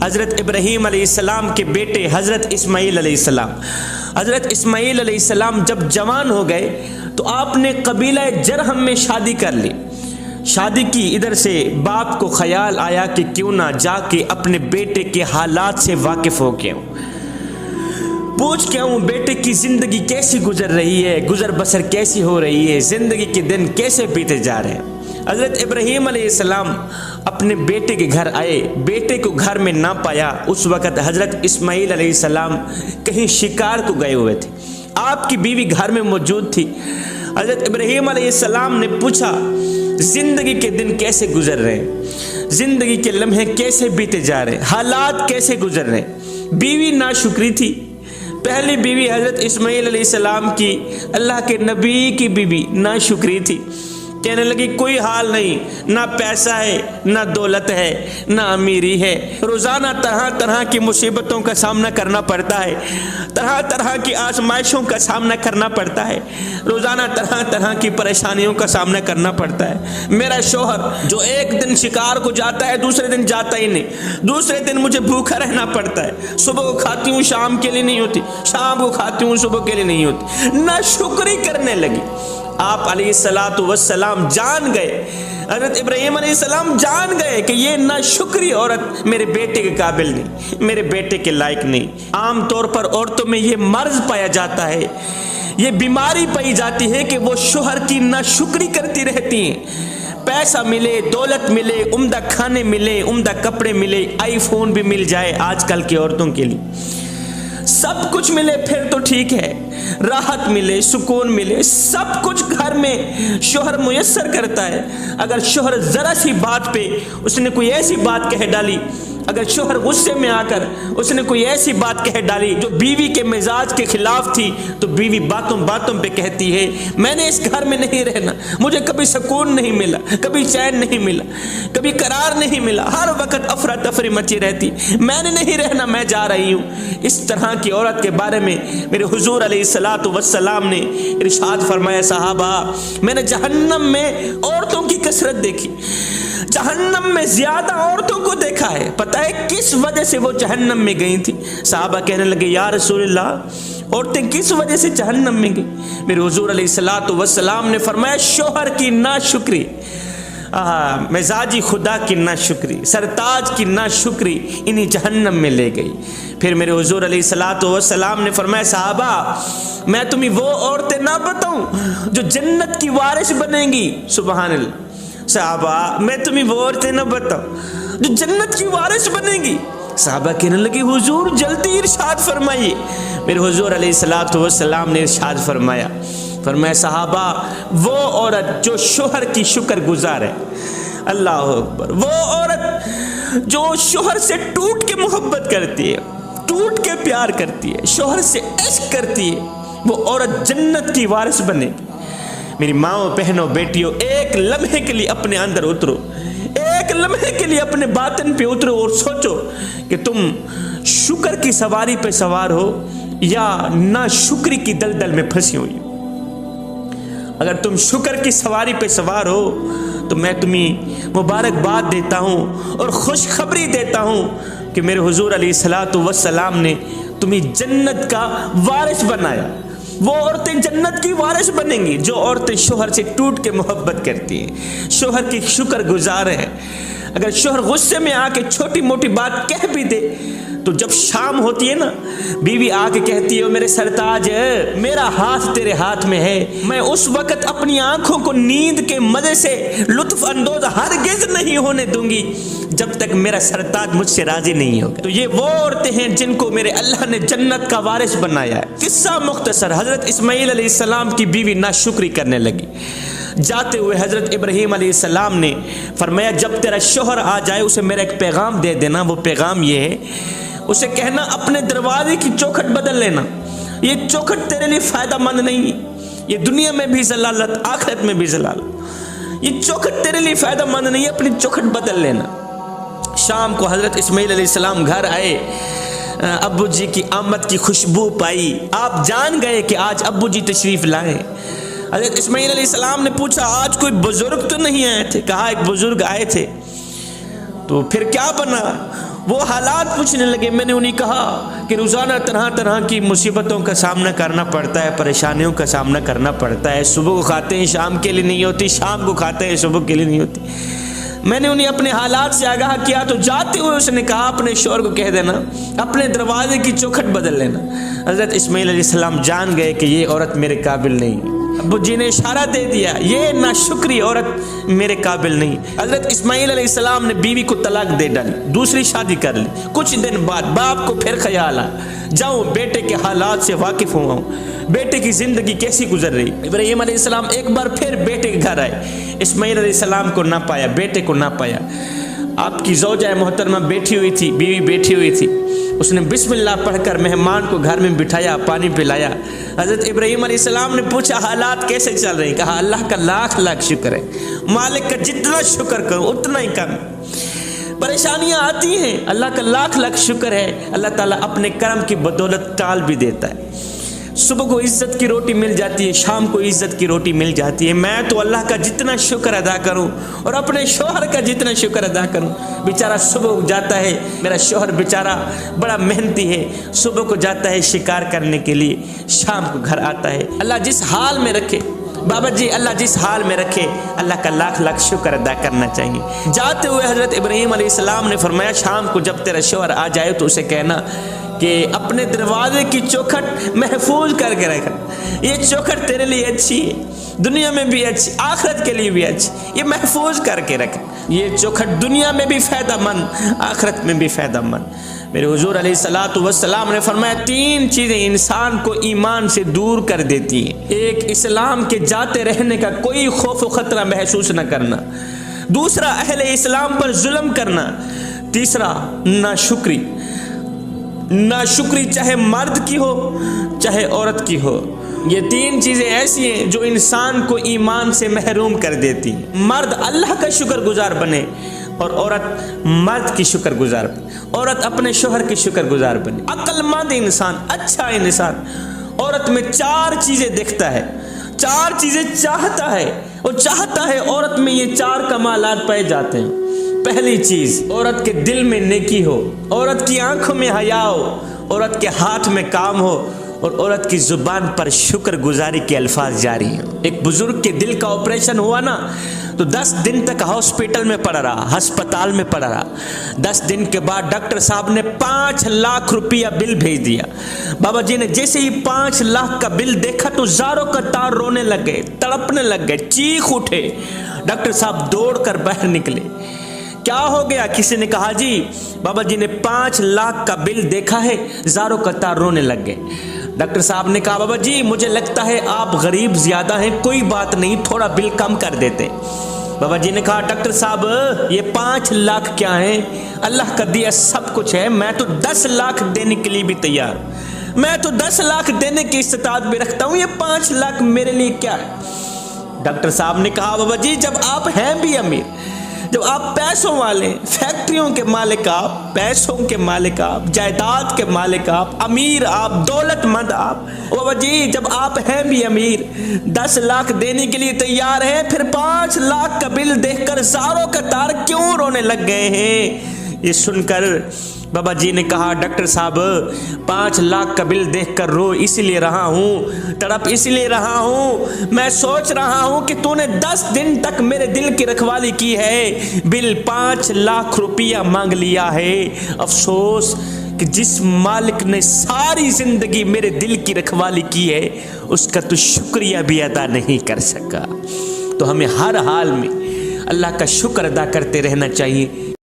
حضرت ابراہیم علیہ السلام کے بیٹے حضرت اسماعیل علیہ السلام. حضرت اسماعیل علیہ السلام جب جوان ہو گئے تو آپ نے قبیلہ جرہم میں شادی کر لی. شادی کی. ادھر سے باپ کو خیال آیا کہ کیوں نہ جا کے اپنے بیٹے کے حالات سے واقف ہو کے پوچھ کے ہوں بیٹے کی زندگی کیسی گزر رہی ہے, گزر بسر کیسی ہو رہی ہے, زندگی کے دن کیسے بیتے جا رہے ہیں. حضرت ابراہیم علیہ السلام اپنے بیٹے کے گھر آئے, بیٹے کو گھر میں نہ پایا. اس وقت حضرت اسماعیل علیہ السلام کہیں شکار کو گئے ہوئے تھے, آپ کی بیوی گھر میں موجود تھی. حضرت ابراہیم علیہ السلام نے پوچھا زندگی کے دن کیسے گزر رہے ہیں, زندگی کے لمحے کیسے بیتے جا رہے ہیں, حالات کیسے گزر رہے ہیں. بیوی ناشکری تھی, پہلی بیوی حضرت اسماعیل علیہ السلام کی, اللہ کے نبی کی بیوی ناشکری تھی. کہنے لگی کوئی حال نہیں, نہ پیسہ ہے, نہ دولت ہے, نہ امیری ہے, روزانہ طرح طرح کی مصیبتوں کا سامنا کرنا پڑتا ہے, طرح طرح کی آزمائشوں کا سامنا کرنا پڑتا ہے, روزانہ طرح طرح کی پریشانیوں کا سامنا کرنا پڑتا ہے. میرا شوہر جو ایک دن شکار کو جاتا ہے دوسرے دن جاتا ہی نہیں, دوسرے دن مجھے بھوکا رہنا پڑتا ہے, صبح کو کھاتی ہوں شام کے لیے نہیں ہوتی, شام کو کھاتی ہوں صبح کے لیے نہیں ہوتی. ناشکری کرنے لگی. آپ علیہ الصلوۃ والسلام جان گئے, حضرت ابراہیم علیہ السلام جان گئے کہ یہ ناشکری عورت میرے بیٹے کے قابل نہیں, میرے بیٹے کے لائق نہیں. عام طور پر عورتوں میں یہ مرض پایا جاتا ہے, یہ بیماری پائی جاتی ہے کہ وہ شوہر کی ناشکری کرتی رہتی ہیں. پیسہ ملے, دولت ملے, عمدہ کھانے ملے, عمدہ کپڑے ملے, آئی فون بھی مل جائے آج کل کی عورتوں کے لیے, سب کچھ ملے پھر تو ٹھیک ہے, راحت ملے, سکون ملے, سب کچھ گھر میں شوہر میسر کرتا ہے. اگر شوہر ذرا سی بات پہ اس نے کوئی ایسی بات کہہ ڈالی, اگر شوہر غصے میں آ کر اس نے کوئی ایسی بات کہہ ڈالی جو بیوی کے مزاج کے خلاف تھی, تو بیوی باتوں باتوں پہ کہتی ہے میں نے اس گھر میں نہیں رہنا, مجھے کبھی سکون نہیں ملا, کبھی چین نہیں ملا, کبھی قرار نہیں ملا, ہر وقت افراتفری مچی رہتی, میں نے نہیں رہنا, میں جا رہی ہوں. اس طرح کی عورت کے بارے میں میرے حضور علیہ الصلوۃ والسلام نے ارشاد فرمایا, صحابہ میں نے جہنم میں عورتوں کی کثرت دیکھی, جہنم میں زیادہ عورتوں کو دیکھا ہے. پتہ ہے کس وجہ سے وہ جہنم میں گئی تھی؟ صحابہ کہنے لگے یا رسول اللہ عورتیں کس وجہ سے جہنم میں گئی؟ میرے حضور علیہ الصلوۃ والسلام نے فرمایا شوہر کی ناشکری, مزاجی خدا کی ناشکری, سرتاج کی ناشکری انہی جہنم میں لے گئی. پھر میرے حضور علیہ الصلوۃ والسلام نے فرمایا صحابہ میں تمہیں وہ عورتیں نہ بتاؤں جو جنت کی وارث بنیں گی؟ سبحان اللہ. صحابہ میں تمہیں وہ عورتیں نہ بتاؤں جو جنت کی وارث بنیں گی. صحابہ کہنے لگے حضور جلدی ارشاد فرمائیے. میرے حضور علیہ الصلوۃ والسلام نے ارشاد فرمایا صحابہ وہ عورت جو شوہر کی شکر گزار ہے, اللہ اکبر, وہ عورت جو شوہر سے ٹوٹ کے محبت کرتی ہے, ٹوٹ کے پیار کرتی ہے, شوہر سے عشق کرتی ہے, وہ عورت جنت کی وارث بنے. میری ماؤں, بہنوں, بیٹیوں, ایک لمحے کے لیے اپنے اندر اترو, ایک لمحے کے لیے اپنے باطن پہ اترو اور سوچو کہ تم شکر کی سواری پہ سوار ہو یا ناشکری کی دلدل میں پھنسی ہوئی. اگر تم شکر کی سواری پہ سوار ہو تو میں تمہیں مبارکباد دیتا ہوں اور خوشخبری دیتا ہوں کہ میرے حضور علیہ الصلوۃ والسلام نے تمہیں جنت کا وارث بنایا. وہ عورتیں جنت کی وارث بنیں گی جو عورتیں شوہر سے ٹوٹ کے محبت کرتی ہیں, شوہر کی شکر گزار ہیں. اگر شوہر غصے میں آ کے چھوٹی موٹی بات کہہ بھی دے تو جب شام ہوتی ہے نا, بیوی آ کے کہتی ہے میرے سرتاج میرا ہاتھ تیرے ہاتھ میں ہے, میں اس وقت اپنی آنکھوں کو نیند کے مزے سے لطف اندوز ہرگز نہیں ہونے دوں گی جب تک میرا سرتاج مجھ سے راضی نہیں ہوگا. تو یہ وہ عورتیں ہیں جن کو میرے اللہ نے جنت کا وارث بنایا ہے. قصہ مختصر, حضرت اسماعیل علیہ السلام کی بیوی ناشکری کرنے لگی. جاتے ہوئے حضرت ابراہیم علیہ السلام نے فرمایا جب تیرا شوہر آ جائے اسے میرا ایک پیغام دے دینا. وہ پیغام یہ ہے, اسے کہنا اپنے دروازے کی چوکھٹ بدل لینا, یہ چوکھٹ تیرے لیے فائدہ مند نہیں, یہ دنیا میں بھی ضلالت آخرت میں بھی ضلالت, یہ چوکھٹ تیرے لیے فائدہ مند نہیں, اپنی چوکھٹ بدل لینا. شام کو حضرت اسماعیل علیہ السلام گھر آئے, ابو جی کی آمد کی خوشبو پائی, آپ جان گئے کہ آج ابو جی تشریف لائے. حضرت اسماعیل علیہ السلام نے پوچھا آج کوئی بزرگ تو نہیں آئے تھے؟ کہا ایک بزرگ آئے تھے. تو پھر کیا بنا؟ وہ حالات پوچھنے لگے. میں نے انہیں کہا کہ روزانہ طرح طرح کی مصیبتوں کا سامنا کرنا پڑتا ہے, پریشانیوں کا سامنا کرنا پڑتا ہے. صبح کو کھاتے ہیں شام کے لیے نہیں ہوتی, شام کو کھاتے ہیں صبح کے لیے نہیں ہوتی. میں نے انہیں اپنے حالات سے آگاہ کیا تو جاتے ہوئے اس نے کہا اپنے شوہر کو کہہ دینا اپنے دروازے کی چوکھٹ بدل لینا. حضرت اسماعیل علیہ السلام جان گئے کہ یہ عورت میرے قابل نہیں. ابو جی نے اشارہ دے دیا یہ ناشکری عورت میرے قابل نہیں. حضرت اسماعیل علیہ السلام نے بیوی کو طلاق دے ڈالی, دوسری شادی کر لی. کچھ دن بعد باپ کو پھر خیال آیا جاؤں بیٹے کے حالات سے واقف ہوا ہوں, بیٹے کی زندگی کیسی گزر رہی. ابراہیم علیہ السلام ایک بار پھر بیٹے کے گھر آئے. اسماعیل علیہ السلام کو نہ پایا, بیٹے کو نہ پایا. آپ کی زوجہ محترمہ بیٹھی ہوئی تھی, بیوی بیٹھی ہوئی تھی. اس نے بسم اللہ پڑھ کر مہمان کو گھر میں بٹھایا, پانی پلایا. حضرت ابراہیم علیہ السلام نے پوچھا حالات کیسے چل رہے ہیں؟ کہا اللہ کا لاکھ لاکھ شکر ہے, مالک کا جتنا شکر کرو اتنا ہی کم. پریشانیاں آتی ہیں, اللہ کا لاکھ لاکھ شکر ہے, اللہ تعالیٰ اپنے کرم کی بدولت ٹال بھی دیتا ہے. صبح کو عزت کی روٹی مل جاتی ہے, شام کو عزت کی روٹی مل جاتی ہے. میں تو اللہ کا جتنا شکر ادا کروں اور اپنے شوہر کا جتنا شکر ادا کروں. بیچارہ صبح جاتا ہے, میرا شوہر بیچارہ بڑا محنتی ہے, صبح کو جاتا ہے شکار کرنے کے لیے, شام کو گھر آتا ہے. اللہ جس حال میں رکھے بابا جی, اللہ جس حال میں رکھے اللہ کا لاکھ لاکھ شکر ادا کرنا چاہیے. جاتے ہوئے حضرت ابراہیم علیہ السلام نے فرمایا شام کو جب تیرا شوہر آ جائے تو اسے کہنا کہ اپنے دروازے کی چوکھٹ محفوظ کر کے رکھنا. یہ چوکھٹ تیرے لیے اچھی ہے, دنیا میں بھی اچھی, آخرت کے لیے بھی اچھی. یہ محفوظ کر کے رکھ. یہ چوکھٹ دنیا میں بھی فائدہ مند, آخرت میں بھی فائدہ مند. میرے حضور علیہ الصلوۃ والسلام نے فرمایا 3 چیزیں انسان کو ایمان سے دور کر دیتی ہیں. ایک, اسلام کے جاتے رہنے کا کوئی خوف و خطرہ محسوس نہ کرنا. دوسرا, اہل اسلام پر ظلم کرنا. تیسرا, ناشکری. ناشکری چاہے مرد کی ہو چاہے عورت کی ہو. یہ 3 چیزیں ایسی ہیں جو انسان کو ایمان سے محروم کر دیتی. مرد اللہ کا شکر گزار بنے اور عورت مرد کی شکر گزار بنے, عورت اپنے شوہر کی شکر گزار بنے. عقل مند انسان, اچھا انسان عورت میں 4 چیزیں دیکھتا ہے, 4 چیزیں چاہتا ہے. وہ چاہتا ہے عورت میں یہ 4 کمالات پائے جاتے ہیں. پہلی چیز, عورت کے دل میں نیکی ہو, عورت کی آنکھوں میں حیا ہو, عورت کے ہاتھ میں کام ہو اور عورت کی زبان پر شکر گزاری کے الفاظ جاری ہیں. ایک بزرگ کے دل کا آپریشن ہوا نا تو 10 دن تک ہاسپٹل میں پڑا رہا, ہسپتال میں پڑا رہا. 10 دن کے بعد ڈاکٹر صاحب نے 5 لاکھ روپیہ بل بھیج دیا. بابا جی نے جیسے ہی 5 لاکھ کا بل دیکھا تو زاروں کا تار رونے لگ گئے, تڑپنے لگ گئے, چیخ اٹھے. ڈاکٹر صاحب دوڑ کر باہر نکلے. کیا ہو گیا؟ کسی نے کہا جی بابا جی نے 5 لاکھ کا بل دیکھا ہے, زاروں کا تار رونے لگ گئے. ڈاکٹر صاحب نے کہا بابا جی مجھے لگتا ہے آپ غریب زیادہ ہیں, کوئی بات نہیں تھوڑا بل کم کر دیتے. بابا جی نے کہا ڈاکٹر صاحب یہ 5 لاکھ کیا ہیں, اللہ کا دیا سب کچھ ہے, میں تو 10 لاکھ دینے کے لیے بھی تیار ہوں, میں تو 10 لاکھ دینے کی استطاعت بھی رکھتا ہوں, یہ 5 لاکھ میرے لیے کیا ہے. ڈاکٹر صاحب نے کہا بابا جی جب آپ ہیں بھی امیر, جب آپ پیسوں والے, فیکٹریوں کے مالک, آپ پیسوں کے مالک, آپ جائیداد کے مالک, آپ امیر, آپ دولت مند, آپ بابا جی جب آپ ہیں بھی امیر 10 لاکھ دینے کے لیے تیار ہیں, پھر 5 لاکھ کا بل دیکھ کر زاروں کا تار کیوں رونے لگ گئے ہیں؟ یہ سن کر بابا جی نے کہا ڈاکٹر صاحب 5 لاکھ کا بل دیکھ کر رو اس لیے رہا ہوں, تڑپ اس لیے رہا ہوں, میں سوچ رہا ہوں کہ تو نے 10 دن تک میرے دل کی رکھوالی کی ہے, بل 5 لاکھ روپیہ مانگ لیا ہے. افسوس کہ جس مالک نے ساری زندگی میرے دل کی رکھوالی کی ہے اس کا تو شکریہ بھی ادا نہیں کر سکا. تو ہمیں ہر حال میں اللہ کا شکر ادا کرتے رہنا چاہیے.